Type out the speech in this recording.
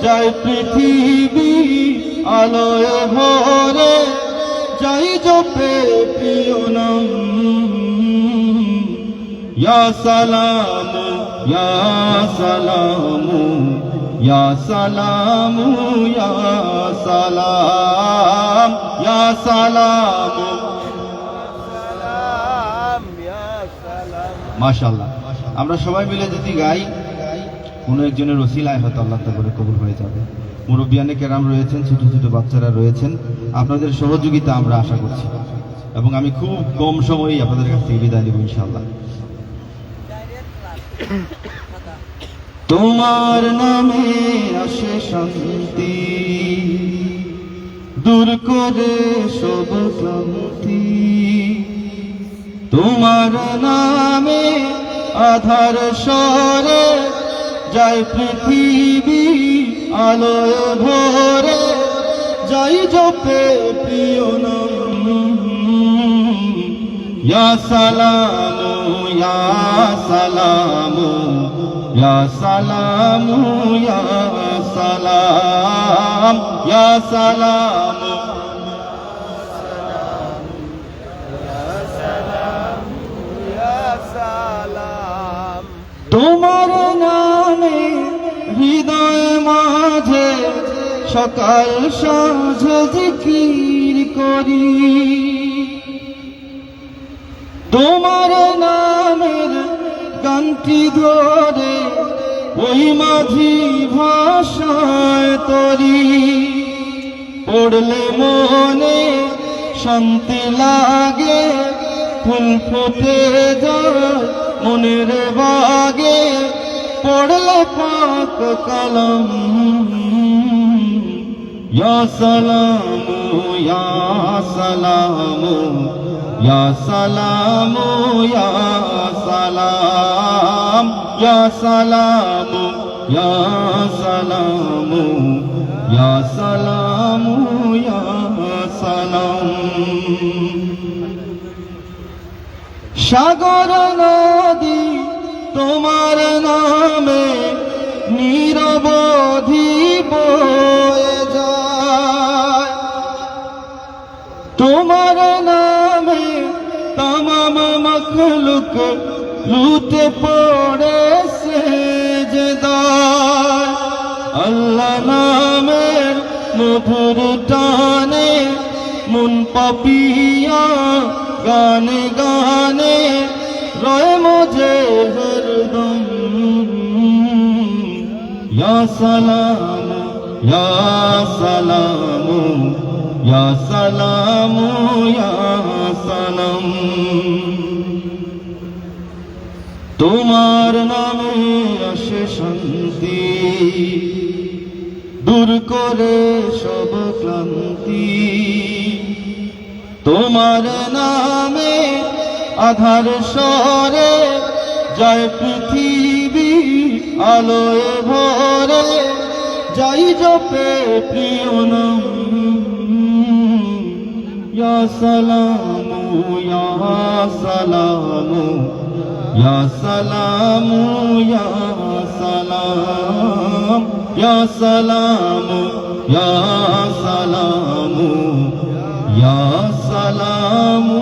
যায় পৃথিবী আলোয় ভরে, যাই জপে প্রিয় নাম। ইয়া সালামু ইয়া সালামু ইয়া সালামু ইয়া সালাম ইয়া সালামু। মাশাআল্লাহ, আমরা সবাই মিলে যদি গাই, কোনো একজনের ওসিলায় হয়তো আল্লাহ তাআলা করে কবুল হয়ে যাবে। মুরব্বিয়ানে কেরাম রয়েছেন, ছোট ছোট বাচ্চারা রয়েছেন, আপনাদের সহযোগিতা আমরা আশা করছি, এবং আমি খুব কম সময়েই আপনাদের কাছ থেকে বিদায় নেব ইনশাআল্লাহ। তোমার নামে আসে শান্তি, দূর করে সব ক্লান্তি। তোমার নামে আধার সরে, যায় পৃথিবী আলোয় ভরে, যাই জপে প্রিয় নাম। ইয়া সালামু ইয়া সালামু ইয়া সালামু ইয়া সালাম ইয়া সালামু। তোমার নামে হৃদয় মাঝে সকাল সাঁঝ জিকির করি। তোমার নামের গানটি ধরে ওই মাঝি ভাষায় তরি। পড়লে মনে শান্তি লাগে, ফুল ফুটে যায় মনের বাগে, পড়লে পাক কলম। ইয়া সালামু ইয়া সালামু ইয়া সালামু ইয়া সালাম ইয়া সালামু ইয়া সালামু ইয়া সালামু ইয়া সালাম। সাগর নদী তোমার নামে নিরবধি বয়ে যায়। তোমার নামে তমাম মখলুক লুটে পড়ে সেজদায়। আল্লাহ নামের মধুর টানে মন পাপিয়া গানে গানে রয় মুঝে হরদম। ইয়া সালামু ইয়া সালামু ইয়া সালামু ইয়া সালাম। তোমার নামে আসে শান্তি, দূর করে সব ক্লান্তি। তোমার নামে আধার সরে, যায় পৃথিবী আলোয় ভরে, যাই জপে প্রিয় নাম। ইয়া সালামু ইয়া সালামু ইয়া সালামু ইয়া সালাম ইয়া সালামু ইয়া সালামু ইয়া সালামু।